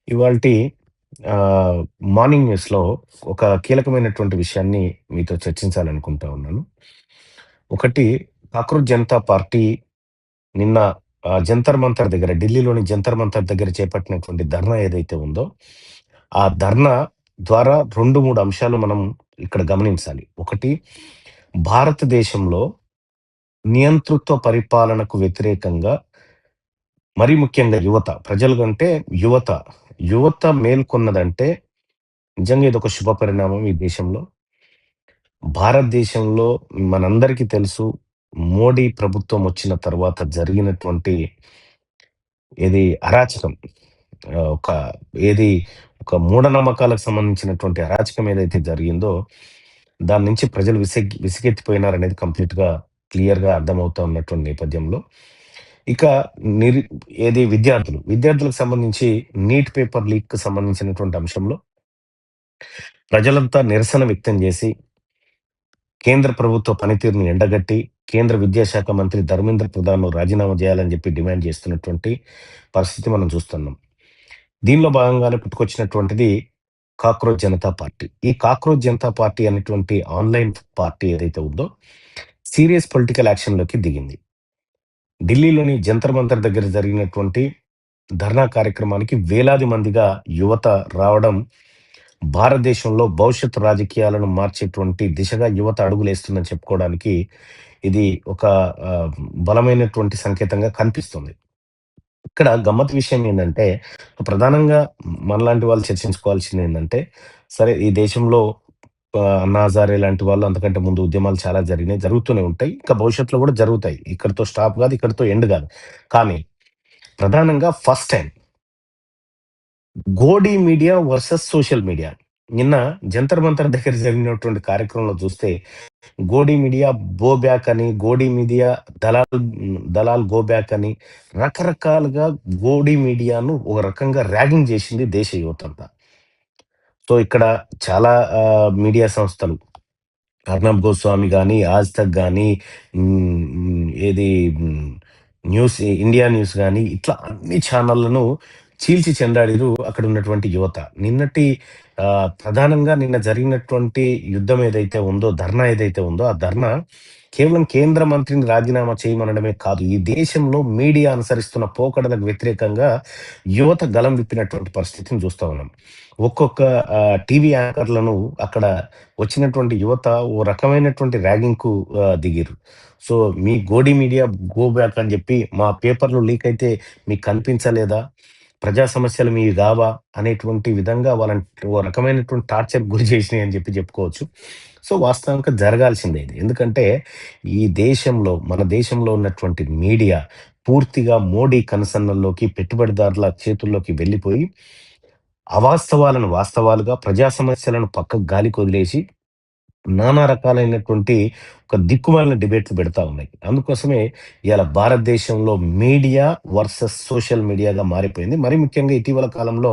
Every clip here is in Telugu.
ఇవాల్టి ఆహ్, మార్నింగ్ న్యూస్‌లో ఒక కీలకమైనటువంటి విషయాన్ని మీతో చర్చించాలనుకుంటా ఉన్నాను. ఒకటి, కాక్రోచ్ జనతా పార్టీ నిన్న జంతర్ మంతర్ దగ్గర, ఢిల్లీలోని జంతర్ మంతర్ దగ్గర చేపట్టినటువంటి ధర్నా ఏదైతే ఉందో, ఆ ధర్నా ద్వారా 2, 3 అంశాలు మనం ఇక్కడ గమనించాలి. ఒకటి, భారతదేశంలో నియంతృత్వ పరిపాలనకు వ్యతిరేకంగా, మరీ ముఖ్యంగా యువత, ప్రజలు కంటే యువత, యువత మేల్కొన్నదంటే నిజంగా ఇదొక శుభ పరిణామం ఈ దేశంలో. భారతదేశంలో మనందరికీ తెలుసు, మోడీ ప్రభుత్వం వచ్చిన తర్వాత జరిగినటువంటి ఏది అరాచకం. ఒక ఏది ఒక మూఢనమ్మకాలకు సంబంధించినటువంటి అరాచకం ఏదైతే జరిగిందో, దాని నుంచి ప్రజలు విసిగెత్తిపోయినారనేది కంప్లీట్‌గా క్లియర్‌గా అర్థమవుతా ఉన్నటువంటి నేపథ్యంలో, ఇక నిరు ఏది విద్యార్థులకు సంబంధించి నీట్ పేపర్ లీక్‌కి సంబంధించినటువంటి అంశంలో ప్రజలంతా నిరసన వ్యక్తం చేసి, కేంద్ర ప్రభుత్వ పనితీరుని ఎండగట్టి, కేంద్ర విద్యాశాఖ మంత్రి ధర్మేంద్ర ప్రధాన్‌ను రాజీనామా చేయాలని చెప్పి డిమాండ్ చేస్తున్నటువంటి పరిస్థితి మనం చూస్తున్నాం. దీనిలో భాగంగానే పుట్టుకొచ్చినటువంటిది కాక్రోచ్ జనతా పార్టీ. ఈ కాక్రోచ్ జనతా పార్టీ అనేటువంటి ఆన్‌లైన్ పార్టీ ఏదైతే ఉందో, సీరియస్ పొలిటికల్ యాక్షన్‌లోకి దిగింది. ఢిల్లీలోని జంతర్ మంతర్ దగ్గర జరిగినటువంటి ధర్నా కార్యక్రమానికి వేలాది మందిగా యువత రావడం, భారతదేశంలో భవిష్యత్తు రాజకీయాలను మార్చేటువంటి దిశగా యువత అడుగులేస్తుందని చెప్పుకోవడానికి ఇది ఒక ఆహ్, బలమైనటువంటి సంకేతంగా కనిపిస్తుంది. ఇక్కడ గమ్మత్తు విషయం ఏందంటే, ప్రధానంగా మనలాంటి వాళ్ళు చర్చించుకోవాల్సిందేందంటే, సరే ఈ దేశంలో అన్నా హజారే లాంటి వాళ్ళు అంతకంటే ముందు ఉద్యమాలు చాలా జరిగినాయి. జరుగుతూనే ఉంటాయి. ఇంకా భవిష్యత్తులో గూడా జరుగుతాయి. ఇక్కడితో స్టాప్ గాదు. ఇక్కడితో ఎండ్ గాదు. కానీ ప్రధానంగా first time Godi media versus social media. నిన్న జంతర్ మంతర్ దగ్గర జరిగినటువంటి కార్యక్రమంలో చూస్తే, గోడీ మీడియా బో బ్యాక్ అని, Godi media Dalal go back అని రకరకాలుగా గోడీ మీడియాను ఒక రకంగా ర్యాగింగ్ చేసింది దేశ యువతంతా. సో, ఇక్కడ చాలా మీడియా సంస్థలు, అర్నబ్ గోస్వామి గాని, 'ఆజ్ తక్' గాని, ఏది న్యూస్ ఇండియా న్యూస్ గాని, ఇట్లా అన్ని ఛానల్‌లను చీల్చి చెండాడిరు అక్కడున్నటువంటి యువత. ప్రధానంగా నిన్న జరిగినటువంటి యుద్ధం ఏదైతే ఉందో, ధర్నా ఏదైతే ఉందో, ఆ ధర్నా కేవలం కేంద్ర మంత్రిని రాజీనామా చేయమనడమే కాదు, ఈ దేశంలో మీడియా అనుసరిస్తున్న పోకడలకు వ్యతిరేకంగా యువత గళం విప్పినటువంటి పరిస్థితిని చూస్తా ఉన్నాం. ఒక్కొక్క టీవీ యాంకర్‌లను అక్కడ వచ్చినటువంటి యువత ఓ రకమైనటువంటి ర్యాగింగ్‌కు దిగిర్రు. సో, మీ గోడీ మీడియా గో బ్యాక్ అని జెప్పి, మా పేపర్‌లు లీక్ అయితే మీకు కనిపించలేదా? ప్రజా సమస్యలు మీవి గావా? అనేటువంటి విధంగా వాళ్ళని ఓ రకమైనటువంటి టార్చర్‌కి గురి చేసినాయి అని జెప్పి చెప్పుకోవచ్చు. సో, వాస్తవంగా జరగాల్సిందే ఇది. ఎందుకంటే, ఈ దేశంలో, మన దేశంలో ఉన్నటువంటి మీడియా పూర్తిగా మోడీ కనుసన్నల్లోకి, పెట్టుబడిదారుల చేతుల్లోకి వెళ్ళిపోయి, అవాస్తవాలను వాస్తవాలుగా, ప్రజా సమస్యలను పక్కకు గాలికొదిలేసి, నానా రకాలైనటువంటి ఒక దిక్కుమాలిన డిబేట్లు పెడతా ఉన్నాయి. అందుకోసమే ఇయాల భారతదేశంలో మీడియా వర్సస్ సోషల్ మీడియాగా మారిపోయింది. మరి ముఖ్యంగా ఇటీవల కాలంలో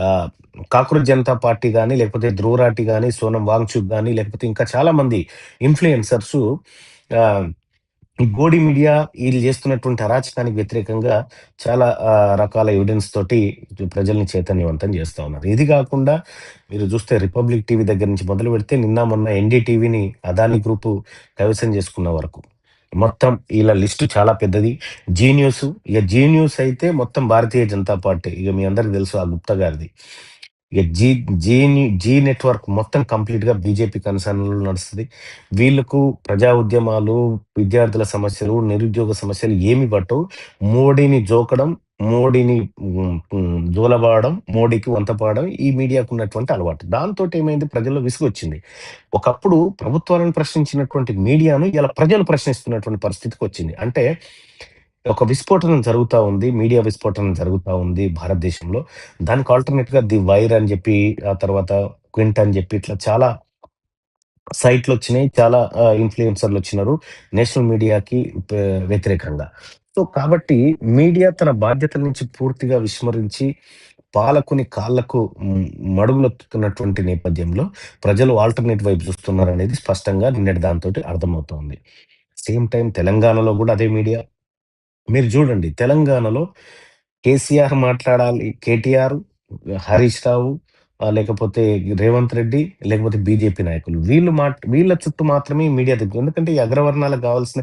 ఆహ్, కాక్రోచ్ జనతా పార్టీ గాని, లేకపోతే ధ్రువ్ రాఠీ గాని, సోనం వాంగ్‌చుక్ గాని, లేకపోతే ఇంకా చాలామంది ఇన్‌ఫ్లుయెన్సర్సు ఆహ్ ఈ గోడి మీడియా ఈళ్ళు జేస్తున్నటువంటి అరాచకానికి వ్యతిరేకంగా చాలా రకాల ఎవిడెన్స్ తోటి ప్రజల్ని చైతన్యవంతం జేస్తా ఉన్నారు. ఇది గాకుండా మీరు జూస్తే రిపబ్లిక్ టీవీ దగ్గర నుంచి మొదలుపెడితే నిన్న మొన్న ఎన్‌డీటీవీని అదానీ గ్రూపు కైవసం జేసుకున్న వరకు. మొత్తం ఈళ్ళ లిస్టు చాలా పెద్దది. జీ న్యూసు, ఇగ జీ న్యూస్ అయితే మొత్తం భారతీయ జనతా పార్టీ. ఇగ మీ అందరికి తెలుసు ఆ గుప్తా గారిది. ఇక జీ నెట్‌వర్క్ మొత్తం కంప్లీట్‌గా బీజేపీ కనుసన్నల్లో నడుస్తది. వీళ్ళకు ప్రజా ఉద్యమాలు, విద్యార్థుల సమస్యలు, నిరుద్యోగ సమస్యలు ఏమి పట్టవు. మోడీని జోకడం, మోడీని జోలబాడడం, మోడీకి వంతపాడడం ఈ మీడియాకున్నటువంటి అలవాటు. దాంతోటేమైంది, ప్రజల్లో విసుగొచ్చింది. ఒకప్పుడు ప్రభుత్వాలను ప్రశ్నించినటువంటి మీడియాను ఇలా ప్రజలు ప్రశ్నిస్తున్నటువంటి పరిస్థితికొచ్చింది. అంటే ఒక విస్ఫోటనం జరుగుతా ఉంది. మీడియా విస్ఫోటనం జరుగుతా ఉంది భారతదేశంలో. దానికి ఆల్టర్‌నేట్‌గా ది వైర్ అని జెప్పి, ఆ తర్వాత క్వింట్ అని జెప్పి ఇట్లా చాలా సైట్‌లొచ్చినాయి. చాలా ఇన్‌ఫ్లుయెన్సర్‌లొచ్చినారు నేషనల్ మీడియాకి వ్యతిరేకంగా. సో, కాబట్టి మీడియా తన బాధ్యతల నుంచి పూర్తిగా విస్మరించి, పాలకుని కాళ్ళకు మడుగులొత్తుతున్నటువంటి నేపథ్యంలో ప్రజలు ఆల్టర్‌నేట్ వైపు చూస్తున్నారనేది స్పష్టంగా నిన్నటి దాంతోటి అర్థమవుతోంది. సేమ్ టైమ్ తెలంగాణలో గూడా అదే మీడియా. మీరు జూడండి, తెలంగాణలో కేసీఆర్ మాట్లాడాలి, కేటీఆర్ హరీష్ రావు, లేకపోతే రేవంత్ రెడ్డి, లేకపోతే బీజేపీ నాయకులు. వీళ్ళ చుట్టూ మాత్రమే మీడియా తిరుగుతుంది. ఎందుకంటే ఈ అగ్రవర్ణాలకు గావాల్సిన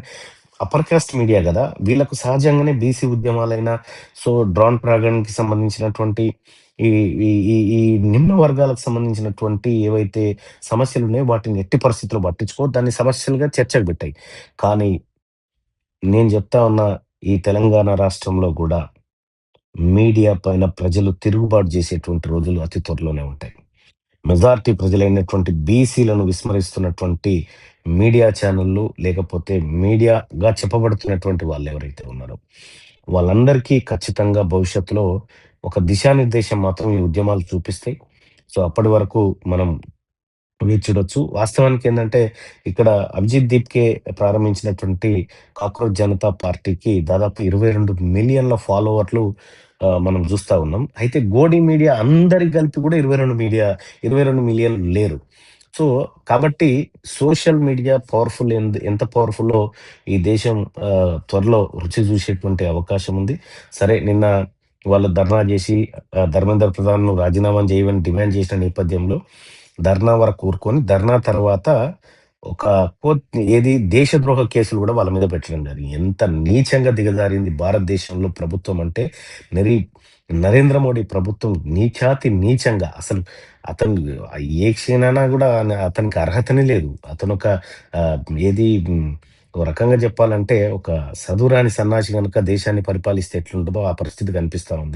అప్పర్ కాస్ట్ మీడియా గదా! వీళ్ళకు సహజంగానే బీసీ ఉద్యమాలైనా, సో డ్రోన్ ప్రాంగణానికి సంబంధించినటువంటి ఈ ఈ ఈ ఈ నిమ్న వర్గాలకు సంబంధించినటువంటి ఏవైతే సమస్యలున్నాయో వాటిని ఎట్టి పరిస్థితిలో పట్టించుకోవు. దాన్ని సమస్యలుగా చర్చకు పెట్టాయి. కానీ నేను జెప్తా ఉన్నా ఈ తెలంగాణ రాష్ట్రంలో గూడా మీడియా పైన ప్రజలు తిరుగుబాటు జేసేటువంటి రోజులు అతి త్వరలోనే ఉంటాయి. మెజారిటీ ప్రజలైనటువంటి బీసీలను విస్మరిస్తున్నటువంటి మీడియా ఛానెల్‌లు, లేకపోతే మీడియాగా చెప్పబడుతున్నటువంటి వాళ్ళెవరైతే ఉన్నారో, వాళ్ళందరికీ ఖచ్చితంగా భవిష్యత్తులో ఒక దిశానిర్దేశం మాత్రం ఈ ఉద్యమాలు చూపిస్తాయి. సో, అప్పటి వరకు మనం వేచి చూడొచ్చు. వాస్తవానికేందంటే, ఇక్కడ అభిజిత్ దీప్‌కే ప్రారంభించినటువంటి కాక్రోచ్ జనతా పార్టీకి దాదాపు 22,000,000 ఫాలోవర్లు మనం జూస్తా ఉన్నాం. అయితే గోడి మీడియా అందరికి కలిపి గూడా 22,000,000 లేరు. సో, కాబట్టి సోషల్ మీడియా ఎంత పవర్‌ఫుల్లో ఈ దేశం త్వరలో రుచి జూసేటువంటి అవకాశం ఉంది. సరే నిన్న వాళ్ళు ధర్నా జేసి ధర్మేంద్ర ప్రధాన్‌ను రాజీనామా జేయమని డిమాండ్ చేసిన నేపథ్యంలో ధర్నా వరకు ఊరుకొని, ధర్నా తర్వాత ఒక దేశద్రోహ కేసులు గూడా వాళ్ళ మీద పెట్టడం జరిగింది. ఎంత నీచంగా దిగజారింది భారతదేశంలో ప్రభుత్వం అంటే, నరి నరేంద్ర మోడీ ప్రభుత్వం నీచాతి నీచంగా అసలు అతను ఏ క్షణాన గూడా అతనికి అర్హతనే లేదు. అతనొక ఆహ్, ఏది హ్మ్, ఒక రకంగా చెప్పాలంటే ఒక చదువురాని సన్నాసి గనుక దేశాన్ని పరిపాలిస్తే ఎట్లుంటదో ఆ పరిస్థితి కనిపిస్తా ఉంది.